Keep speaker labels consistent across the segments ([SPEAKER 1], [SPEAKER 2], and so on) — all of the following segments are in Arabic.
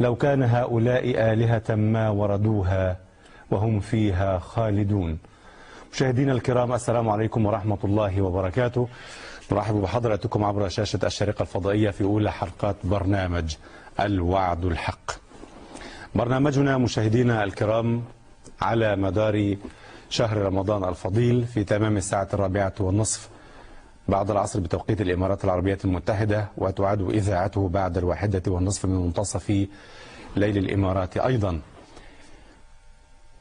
[SPEAKER 1] لو كان هؤلاء آلهة ما وردوها وهم فيها خالدون. مشاهدينا الكرام، السلام عليكم ورحمة الله وبركاته. نرحب بحضراتكم عبر شاشة الشارقة الفضائية في أولى حلقات برنامج الوعد الحق. برنامجنا مشاهدينا الكرام على مدار شهر رمضان الفضيل في تمام الساعة 4:30 بعد العصر بتوقيت الإمارات العربية المتحدة، وتعاد إذاعته بعد 1:30 من منتصف ليل الإمارات أيضا.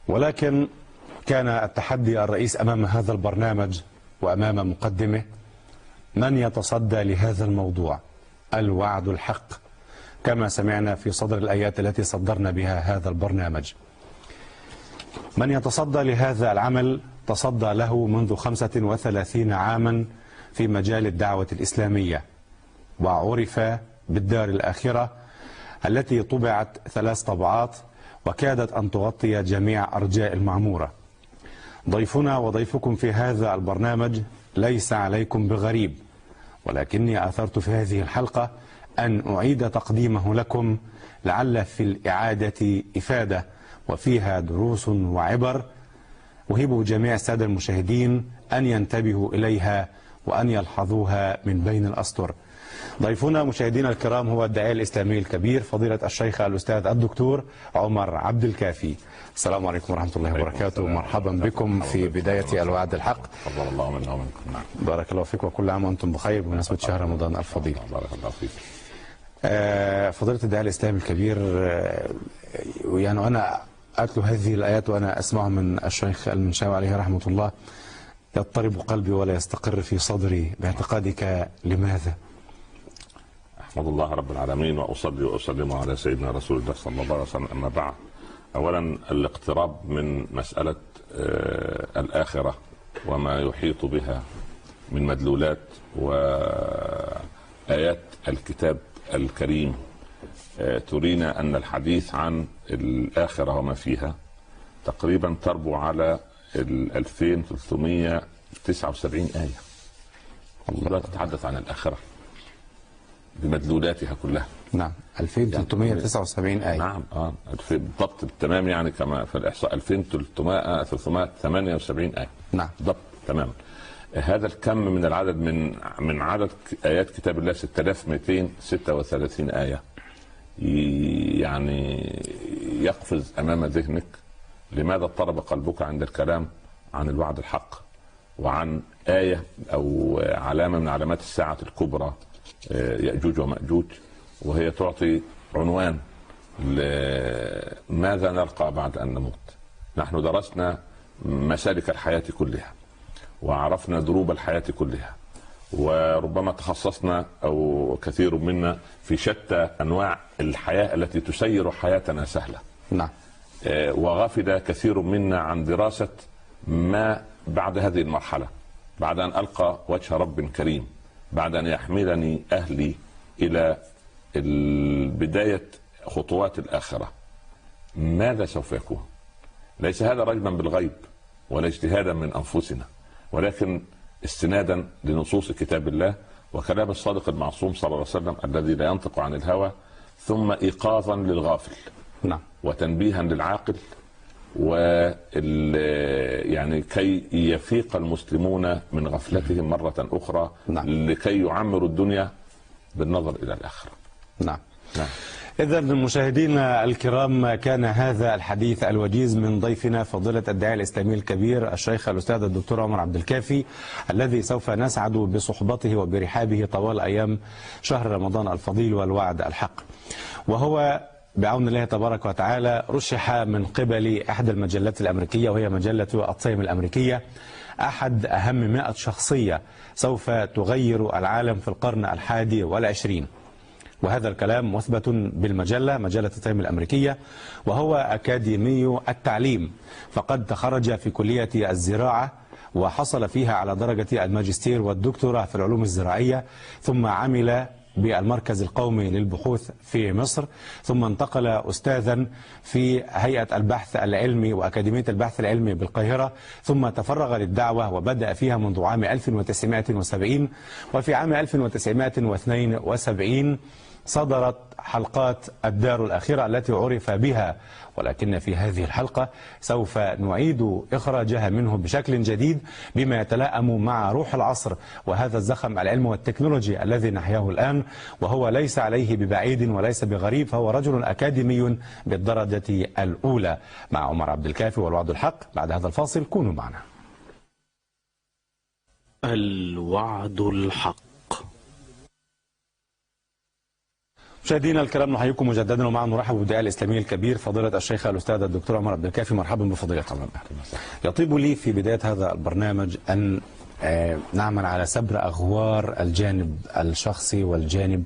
[SPEAKER 1] ولكن كان التحدي الرئيس أمام هذا البرنامج وأمام مقدمه من يتصدى لهذا الموضوع، الوعد الحق، كما سمعنا في صدر الآيات التي صدرنا بها هذا البرنامج. من يتصدى لهذا العمل تصدى له منذ 35 عاما في مجال الدعوة الإسلامية، وعرف بالدار الآخرة التي طبعت 3 طبعات وكادت أن تغطي جميع أرجاء المعمورة. ضيفنا وضيفكم في هذا البرنامج ليس عليكم بغريب، ولكني أثرت في هذه الحلقة أن أعيد تقديمه لكم لعل في الإعادة إفادة وفيها دروس وعبر أهب جميع السادة المشاهدين أن ينتبهوا إليها وأن يلحظوها من بين الأسطر. ضيفنا مشاهدينا الكرام هو الداعية الإسلامي الكبير فضيلة الشيخ الأستاذ الدكتور عمر عبد الكافي. السلام عليكم ورحمة الله وبركاته. مرحبا بكم في بداية الوعد الحق.
[SPEAKER 2] تفضل الله منا ومنكم.
[SPEAKER 1] بارك الله فيك وكل عام وأنتم بخير بمناسبة شهر رمضان الفضيل.
[SPEAKER 2] بارك الله فيك.
[SPEAKER 1] فضيلة الداعية الإسلامي الكبير، يعني أنا أتلو هذه الآيات وأنا أسمعها من الشيخ المنشاوي عليه رحمة الله يضطرب قلبي ولا يستقر في صدري باعتقادك لماذا؟
[SPEAKER 2] أحمد الله رب العالمين وأصلي وأسلم على سيدنا رسول الله صلى الله عليه وسلم. أما بعد، أولا الاقتراب من مسألة الآخرة وما يحيط بها من مدلولات وآيات الكتاب الكريم ترينا أن الحديث عن الآخرة وما فيها تقريبا تربو على 2379 آية. الله تتحدث عن الآخرة بمدلولاتها كلها.
[SPEAKER 1] نعم، 2379 آية.
[SPEAKER 2] نعم، بالضبط بالتمام، يعني كما في الإحصاء 2378 آية.
[SPEAKER 1] نعم
[SPEAKER 2] بالضبط تمام. هذا الكم من العدد من عدد آيات كتاب الله 6236 آية، يعني يقفز أمام ذهنك لماذا اضطرب قلبك عند الكلام عن الوعد الحق وعن آية أو علامة من علامات الساعة الكبرى يأجوج ومأجوج، وهي تعطي عنوان لماذا نلقى بعد أن نموت. نحن درسنا مسالك الحياة كلها وعرفنا دروب الحياة كلها، وربما تخصصنا أو كثير منا في شتى أنواع الحياة التي تسير حياتنا سهلة.
[SPEAKER 1] نعم.
[SPEAKER 2] وغفل كثير منا عن دراسة ما بعد هذه المرحلة، بعد أن ألقى وجه رب كريم، بعد أن يحملني أهلي إلى بداية خطوات الآخرة. ماذا سوف يكون؟ ليس هذا رجما بالغيب ولا اجتهادا من أنفسنا، ولكن استنادا لنصوص كتاب الله وكلام الصادق المعصوم صلى الله عليه وسلم الذي لا ينطق عن الهوى، ثم إيقاظا للغافل.
[SPEAKER 1] نعم.
[SPEAKER 2] وتنبيها للعاقل، يعني كي يفيق المسلمون من غفلتهم مرة أخرى.
[SPEAKER 1] نعم.
[SPEAKER 2] لكي يعمروا الدنيا بالنظر إلى الآخرة.
[SPEAKER 1] نعم.
[SPEAKER 2] نعم.
[SPEAKER 1] إذن مشاهدينا الكرام، كان هذا الحديث الوجيز من ضيفنا فضيلة الداعية الإسلامي الكبير الشيخ الأستاذ الدكتور عمر عبد الكافي، الذي سوف نسعد بصحبته وبرحابه طوال أيام شهر رمضان الفضيل والوعد الحق. وهو بعون الله تبارك وتعالى رشح من قبل إحدى المجلات الأمريكية، وهي مجلة التايم الأمريكية، أحد أهم 100 شخصية سوف تغير العالم في القرن 21. وهذا الكلام مثبت بالمجلة، مجلة التايم الأمريكية، وهو أكاديمي التعليم، فقد تخرج في كلية الزراعة وحصل فيها على درجة الماجستير والدكتوراه في العلوم الزراعية، ثم عمل بالمركز القومي للبحوث في مصر، ثم انتقل أستاذا في هيئة البحث العلمي وأكاديمية البحث العلمي بالقاهرة، ثم تفرغ للدعوة وبدأ فيها منذ عام 1970. وفي عام 1972 صدرت حلقات الدار الأخيرة التي عرف بها، ولكن في هذه الحلقة سوف نعيد إخراجها منه بشكل جديد بما يتلائم مع روح العصر وهذا الزخم العلم والتكنولوجي الذي نحياه الآن، وهو ليس عليه ببعيد وليس بغريب، فهو رجل أكاديمي بالدرجة الأولى. مع عمر عبد الكافي والوعد الحق. بعد هذا الفاصل كونوا معنا.
[SPEAKER 3] الوعد الحق.
[SPEAKER 1] مشاهدينا الكرام، نحييكم مجددا ومعا نرحب بالداعية الإسلامي الكبير فضيلة الشيخ الأستاذ الدكتور عمر عبد الكافي. مرحبا بفضيلتكم. يطيب لي في بداية هذا البرنامج أن نعمل على سبر أغوار الجانب الشخصي والجانب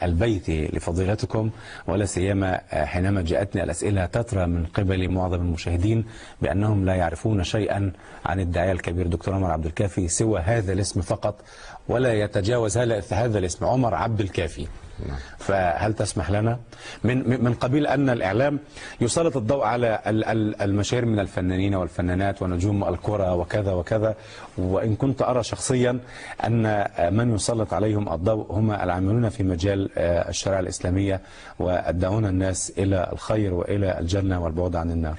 [SPEAKER 1] البيتي لفضيلتكم، ولا سيما حينما جاءتني الأسئلة تترى من قبل معظم المشاهدين بأنهم لا يعرفون شيئا عن الداعية الكبير دكتور عمر عبد الكافي سوى هذا الاسم فقط، ولا يتجاوز هذا الاسم عمر عبد الكافي. فهل تسمح لنا من قبيل أن الإعلام يسلط الضوء على المشاهير من الفنانين والفنانات ونجوم الكرة وكذا وكذا، وإن كنت أرى شخصيا أن من يسلط عليهم الضوء هم العاملون في مجال الشريعة الإسلامية والدعون الناس إلى الخير وإلى الجنة والبعد عن النار؟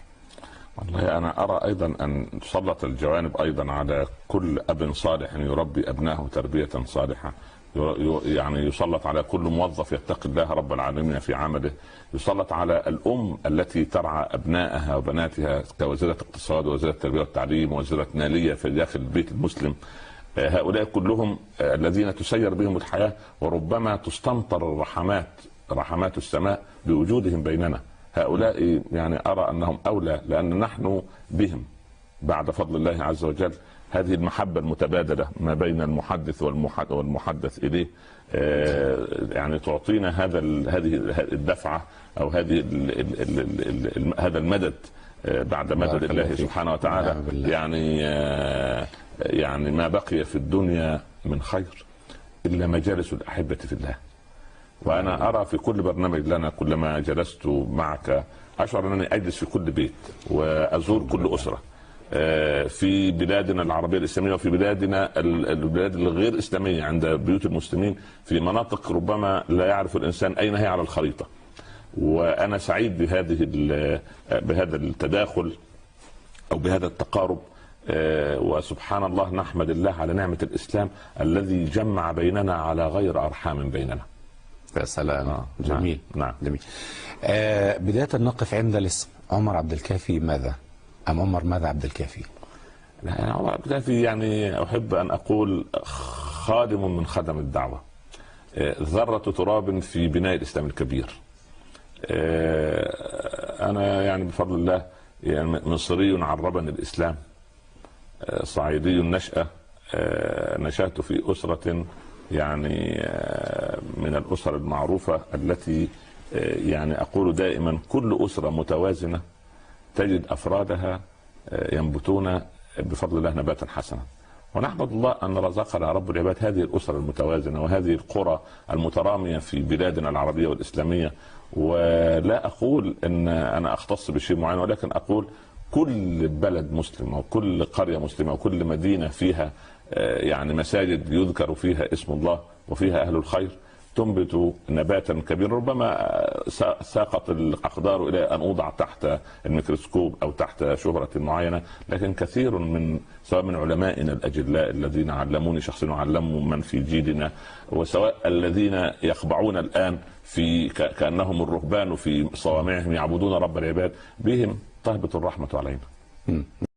[SPEAKER 2] والله أنا أرى أيضا أن تسلط الجوانب أيضا على كل أب صالح يربي أبنائه تربية صالحة، يعني يسلط على كل موظف يتقي الله رب العالمين في عمله، يسلط على الأم التي ترعى أبنائها وبناتها كوزيرة اقتصاد ووزيرة التربية والتعليم ووزيرة مالية في داخل البيت المسلم. هؤلاء كلهم الذين تسير بهم الحياة، وربما تستمطر رحمات السماء بوجودهم بيننا. هؤلاء يعني أرى أنهم أولى، لأن نحن بهم بعد فضل الله عز وجل هذه المحبة المتبادلة ما بين المحدث والمحدث إليه، يعني تعطينا هذه الدفعة أو هذا المدد بعد مدد الله سبحانه وتعالى. يعني ما بقي في الدنيا من خير إلا مجالس الأحبة في الله. وأنا أرى في كل برنامج لنا كلما جلست معك أشعر أنني أجلس في كل بيت وأزور كل أسرة في بلادنا العربية الإسلامية وفي بلادنا البلاد الغير إسلامية عند بيوت المسلمين في مناطق ربما لا يعرف الإنسان أين هي على الخريطة. وأنا سعيد بهذا التداخل أو بهذا التقارب، وسبحان الله نحمد الله على نعمة الإسلام الذي جمع بيننا على غير أرحام بيننا.
[SPEAKER 1] يا سلام. جميل.
[SPEAKER 2] نعم.
[SPEAKER 1] جميل. بداية نقف عند الاسم عمر عبد الكافي ماذا؟ أم عمر ماذا عبد الكافي؟
[SPEAKER 2] عمر عبد الكافي يعني أحب أن أقول خادم من خدم الدعوة، ذرة تراب في بناء الإسلام الكبير. أنا يعني بفضل الله يعني مصري عربني الإسلام، صعيدي النشأة، نشأت في أسرة يعني من الأسر المعروفة التي يعني أقول دائما كل أسرة متوازنة تجد أفرادها ينبتون بفضل الله نباتا حسنا. ونحمد الله أن رزقنا رب العباد هذه الأسر المتوازنة وهذه القرى المترامية في بلادنا العربية والإسلامية. ولا أقول أن أنا أختص بشيء معين، ولكن أقول كل بلد مسلم أو كل قرية مسلمة أو كل مدينة فيها يعني مساجد يذكر فيها اسم الله وفيها أهل الخير تنبت نباتا كبيرا. ربما ساقط الأقدار إلى أن أوضع تحت الميكروسكوب أو تحت شهرة معينة، لكن كثير من سواء من علمائنا الأجلاء الذين علموني شخصيا وعلموا من في جيلنا، وسواء الذين يخضعون الآن في كأنهم الرهبان في صوامعهم يعبدون رب العباد، بهم تهبط الرحمة علينا.